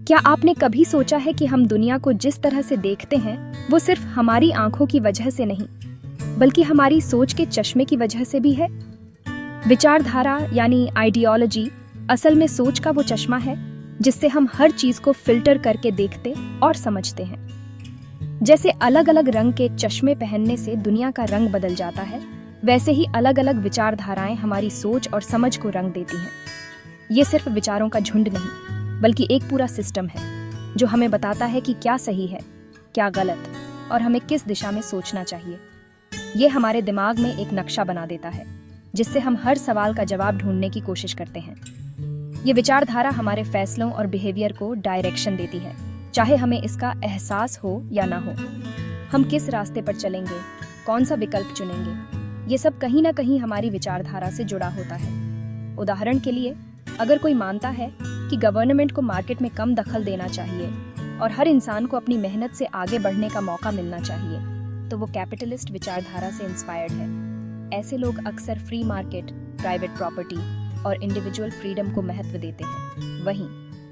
क्या आपने कभी सोचा है कि हम दुनिया को जिस तरह से देखते हैं वो सिर्फ हमारी आंखों की वजह से नहीं, बल्कि हमारी सोच के चश्मे की वजह से भी है? विचारधारा यानी आइडियोलॉजी असल में सोच का वो चश्मा है जिससे हम हर चीज को फिल्टर करके देखते और समझते हैं। जैसे अलग अलग रंग के चश्मे पहनने से दुनिया का रंग बदल जाता है, वैसे ही अलग अलग विचारधाराएं हमारी सोच और समझ को रंग देती हैं। ये सिर्फ विचारों का झुंड नहीं, बल्कि एक पूरा सिस्टम है जो हमें बताता है कि क्या सही है, क्या गलत और हमें किस दिशा में सोचना चाहिए। ये हमारे दिमाग में एक नक्शा बना देता है जिससे हम हर सवाल का जवाब ढूंढने की कोशिश करते हैं। ये विचारधारा हमारे फैसलों और बिहेवियर को डायरेक्शन देती है, चाहे हमें इसका एहसास हो या ना हो। हम किस रास्ते पर चलेंगे, कौन सा विकल्प चुनेंगे, ये सब कहीं ना कहीं हमारी विचारधारा से जुड़ा होता है। उदाहरण के लिए, अगर कोई मानता है कि गवर्नमेंट को मार्केट में कम दखल देना चाहिए और हर इंसान को अपनी मेहनत से आगे बढ़ने का मौका मिलना चाहिए, तो वो कैपिटलिस्ट विचारधारा से इंस्पायर्ड है। ऐसे लोग अक्सर फ्री मार्केट, प्राइवेट प्रॉपर्टी और इंडिविजुअल फ्रीडम को महत्व देते हैं। वहीं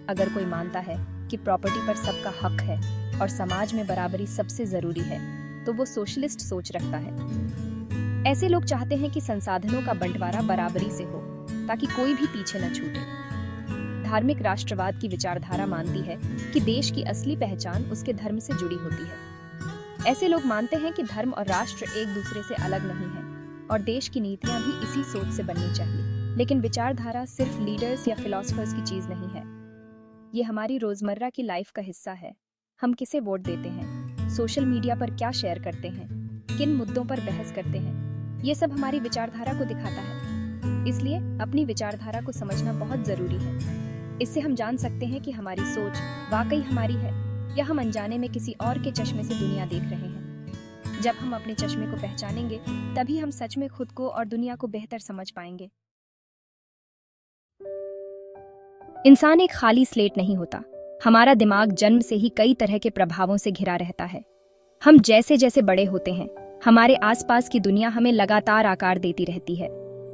अगर कोई मानता है कि प्रॉपर्टी पर सबका हक है और समाज में बराबरी सबसे जरूरी है, तो वो सोशलिस्ट सोच रखता है। ऐसे लोग चाहते हैं कि संसाधनों का बंटवारा बराबरी से हो ताकि कोई भी पीछे न छूटे। धार्मिक राष्ट्रवाद की विचारधारा मानती है कि देश की असली पहचान उसके धर्म से जुड़ी होती है। ऐसे लोग मानते हैं कि धर्म और राष्ट्र एक दूसरे से अलग नहीं है और देश की नीतियां भी इसी सोच से बननी चाहिए। लेकिन विचारधारा सिर्फ लीडर्स या फिलोसफर्स की चीज नहीं है, ये हमारी रोजमर्रा की लाइफ का हिस्सा है। हम किसे वोट देते हैं, सोशल मीडिया पर क्या शेयर करते हैं, किन मुद्दों पर बहस करते हैं, ये सब हमारी विचारधारा को दिखाता है। इसलिए अपनी विचारधारा को समझना बहुत जरूरी है। इससे हम जान सकते हैं कि हमारी सोच वाकई हमारी है या हम अनजाने में किसी और के चश्मे से दुनिया देख रहे हैं। जब हम अपने चश्मे को पहचानेंगे, तभी हम सच में खुद को और दुनिया को बेहतर समझ पाएंगे। इंसान एक खाली स्लेट नहीं होता। हमारा दिमाग जन्म से ही कई तरह के प्रभावों से घिरा रहता है। हम जैसे जैसे बड़े होते हैं, हमारे आसपास की दुनिया हमें लगातार आकार देती रहती है।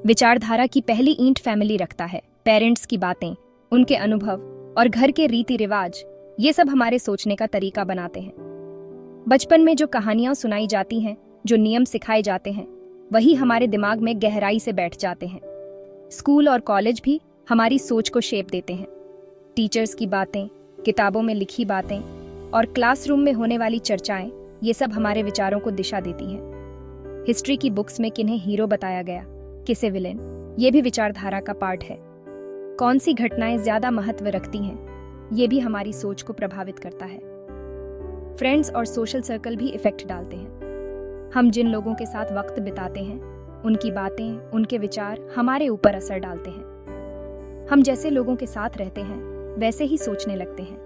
विचारधारा की पहली ईंट फैमिली रखता है। पेरेंट्स की बातें, उनके अनुभव और घर के रीति रिवाज, ये सब हमारे सोचने का तरीका बनाते हैं। बचपन में जो कहानियां सुनाई जाती हैं, जो नियम सिखाए जाते हैं, वही हमारे दिमाग में गहराई से बैठ जाते हैं। स्कूल और कॉलेज भी हमारी सोच को शेप देते हैं। टीचर्स की बातें, किताबों में लिखी बातें और क्लासरूम में होने वाली चर्चाएं, ये सब हमारे विचारों को दिशा देती हैं। हिस्ट्री की बुक्स में किन्हें हीरो बताया गया, किसे विलेन, ये भी विचारधारा का पार्ट है। कौन सी घटनाएं ज्यादा महत्व रखती हैं, ये भी हमारी सोच को प्रभावित करता है। फ्रेंड्स और सोशल सर्कल भी इफेक्ट डालते हैं। हम जिन लोगों के साथ वक्त बिताते हैं, उनकी बातें, उनके विचार हमारे ऊपर असर डालते हैं। हम जैसे लोगों के साथ रहते हैं, वैसे ही सोचने लगते हैं।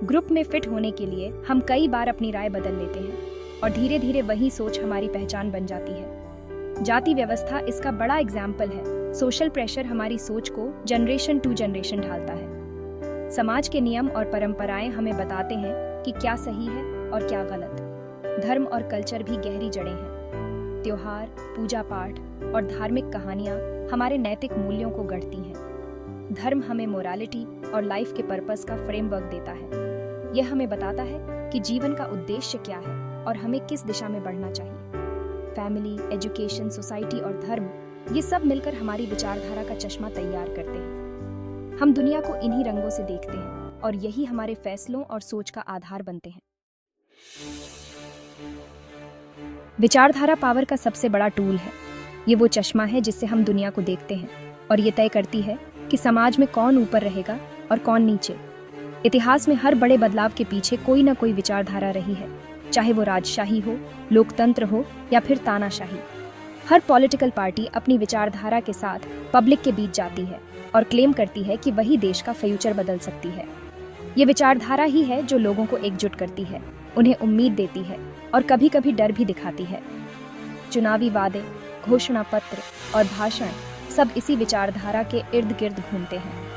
ग्रुप में फिट होने के लिए हम कई बार अपनी राय बदल लेते हैं और धीरे धीरे वही सोच हमारी पहचान बन जाती है। जाति व्यवस्था इसका बड़ा एग्जाम्पल है। सोशल प्रेशर हमारी सोच को जनरेशन टू जनरेशन ढालता है। समाज के नियम और परंपराएं हमें बताते हैं कि क्या सही है और क्या गलत। धर्म और कल्चर भी गहरी जड़ें हैं। त्योहार, पूजा पाठ और धार्मिक कहानियां हमारे नैतिक मूल्यों को गढ़ती हैं। धर्म हमें मोरालिटी और लाइफ के पर्पस का फ्रेमवर्क देता है। यह हमें बताता है कि जीवन का उद्देश्य क्या है और हमें किस दिशा में बढ़ना चाहिए। फैमिली, एजुकेशन, सोसाइटी और धर्म, ये सब मिलकर हमारी विचारधारा का चश्मा तैयार करते हैं। हम दुनिया को इन्हीं रंगों से देखते हैं और यही हमारे फैसलों और सोच का आधार बनते हैं। विचारधारा पावर का सबसे बड़ा टूल है। ये वो चश्मा है जिससे हम दुनिया को देखते हैं और ये तय करती है कि समाज में कौन ऊपर रहेगा और कौन नीचे। इतिहास में हर बड़े बदलाव के पीछे कोई ना कोई विचारधारा रही है, चाहे वो राजशाही हो, लोकतंत्र हो या फिर तानाशाही। हर पॉलिटिकल पार्टी अपनी विचारधारा के साथ पब्लिक के बीच जाती है और क्लेम करती है कि वही देश का फ्यूचर बदल सकती है। ये विचारधारा ही है जो लोगों को एकजुट करती है, उन्हें उम्मीद देती है और कभी कभी डर भी दिखाती है। चुनावी वादे, घोषणा पत्र और भाषण सब इसी विचारधारा के इर्द गिर्द घूमते हैं।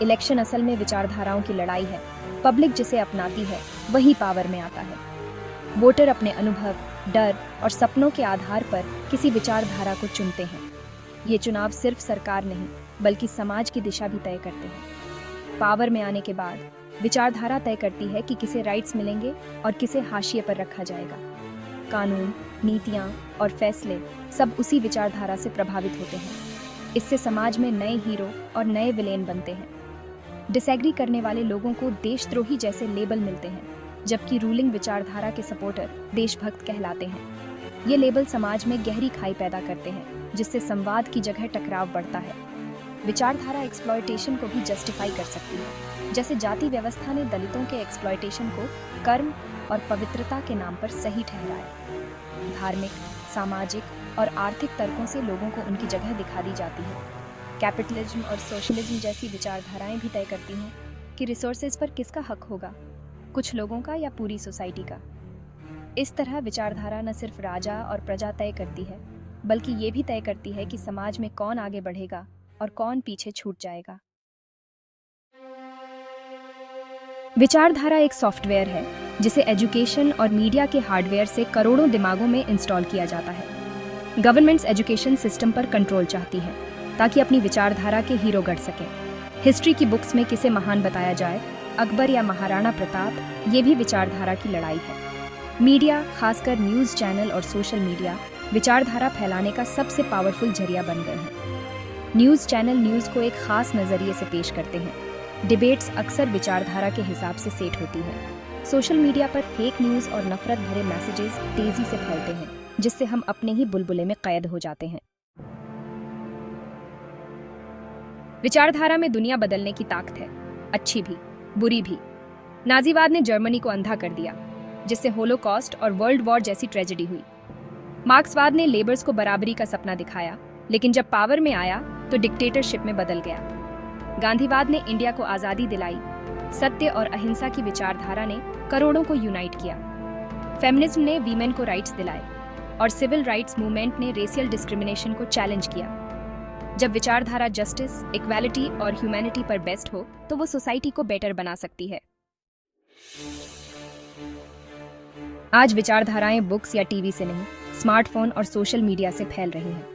इलेक्शन असल में विचारधाराओं की लड़ाई है। पब्लिक जिसे अपनाती है वही पावर में आता है। वोटर अपने अनुभव, डर और सपनों के आधार पर किसी विचारधारा को चुनते हैं। ये चुनाव सिर्फ सरकार नहीं, बल्कि समाज की दिशा भी तय करते हैं। पावर में आने के बाद विचारधारा तय करती है कि किसे राइट्स मिलेंगे और किसे हाशिए पर रखा जाएगा। कानून, नीतियाँ और फैसले सब उसी विचारधारा से प्रभावित होते हैं। इससे समाज में नए हीरो और नए विलेन बनते हैं। डिसएग्री करने वाले लोगों को देशद्रोही जैसे लेबल मिलते हैं, जबकि रूलिंग विचारधारा के सपोर्टर देशभक्त कहलाते हैं। ये लेबल समाज में गहरी खाई पैदा करते हैं, जिससे संवाद की जगह टकराव बढ़ता है। विचारधारा एक्सप्लॉयटेशन को भी जस्टिफाई कर सकती है, जैसे जाति व्यवस्था ने दलितों के एक्सप्लॉयटेशन को कर्म और पवित्रता के नाम पर सही ठहराया। धार्मिक, सामाजिक और आर्थिक तर्कों से लोगों को उनकी जगह दिखा दी जाती है। कैपिटलिज्म और सोशलिज्म जैसी विचारधाराएं भी तय करती हैं कि रिसोर्सेज पर किसका हक होगा, कुछ लोगों का या पूरी सोसाइटी का। इस तरह विचारधारा न सिर्फ राजा और प्रजा तय करती है, बल्कि ये भी तय करती है कि समाज में कौन आगे बढ़ेगा और कौन पीछे छूट जाएगा। विचारधारा एक सॉफ्टवेयर है जिसे एजुकेशन और मीडिया के हार्डवेयर से करोड़ों दिमागों में इंस्टॉल किया जाता है। गवर्नमेंट्स एजुकेशन सिस्टम पर कंट्रोल चाहती है ताकि अपनी विचारधारा के हीरो गढ़ सकें। हिस्ट्री की बुक्स में किसे महान बताया जाए, अकबर या महाराणा प्रताप, ये भी विचारधारा की लड़ाई है। मीडिया, खासकर न्यूज़ चैनल और सोशल मीडिया, विचारधारा फैलाने का सबसे पावरफुल जरिया बन गए हैं। न्यूज़ चैनल न्यूज़ को एक खास नज़रिए से पेश करते हैं। डिबेट्स अक्सर विचारधारा के हिसाब से सेट होती है। सोशल मीडिया पर फेक न्यूज़ और नफरत भरे मैसेजेस तेजी से फैलते हैं, जिससे हम अपने ही बुलबुले में कैद हो जाते हैं। विचारधारा में दुनिया बदलने की ताकत है, अच्छी भी, बुरी भी। नाजीवाद ने जर्मनी को अंधा कर दिया, जिससे होलोकॉस्ट और वर्ल्ड वॉर जैसी ट्रेजेडी हुई। मार्क्सवाद ने लेबर्स को बराबरी का सपना दिखाया, लेकिन जब पावर में आया तो डिक्टेटरशिप में बदल गया। गांधीवाद ने इंडिया को आज़ादी दिलाई। सत्य और अहिंसा की विचारधारा ने करोड़ों को यूनाइट किया। फेमिनिज्म ने वीमेन को राइट्स दिलाए और सिविल राइट्स मूवमेंट ने रेशियल डिस्क्रिमिनेशन को चैलेंज किया। जब विचारधारा जस्टिस, इक्वालिटी और ह्यूमैनिटी पर बेस्ड हो, तो वो सोसाइटी को बेटर बना सकती है। आज विचारधाराएं बुक्स या टीवी से नहीं, स्मार्टफोन और सोशल मीडिया से फैल रही हैं।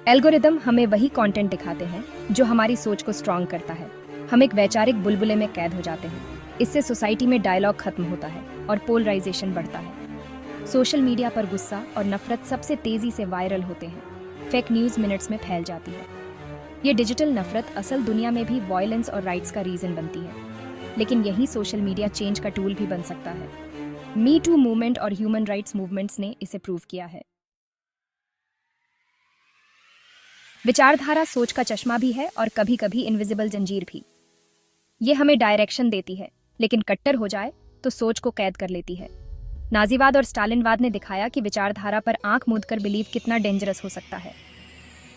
एल्गोरिदम हमें वही कंटेंट दिखाते हैं जो हमारी सोच को स्ट्रांग करता है। हम एक वैचारिक बुलबुले में कैद हो जाते हैं। इससे सोसाइटी में डायलॉग खत्म होता है और पोलराइजेशन बढ़ता है। सोशल मीडिया पर गुस्सा और नफरत सबसे तेजी से वायरल होते हैं। फेक न्यूज़ मिनट्स में फैल जाती है। ये डिजिटल नफरत असल दुनिया में भी वायलेंस और राइट्स का रीजन बनती है, लेकिन यही सोशल मीडिया चेंज का टूल भी बन सकता है। मी टू मूवमेंट और ह्यूमन राइट्स मूवमेंट्स ने इसे प्रूव किया है। विचारधारा सोच का चश्मा भी है और कभी कभी इनविजिबल जंजीर भी। ये हमें डायरेक्शन देती है, लेकिन कट्टर हो जाए तो सोच को कैद कर लेती है। नाजीवाद और स्टालिनवाद ने दिखाया कि विचारधारा पर आंख मूंदकर बिलीव कितना डेंजरस हो सकता है।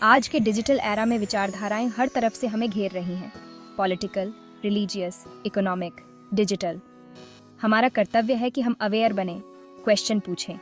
आज के डिजिटल एरा में विचारधाराएं हर तरफ से हमें घेर रही हैं। Political, religious, economic, digital. हमारा कर्तव्य है कि हम अवेयर बने, क्वेश्चन पूछें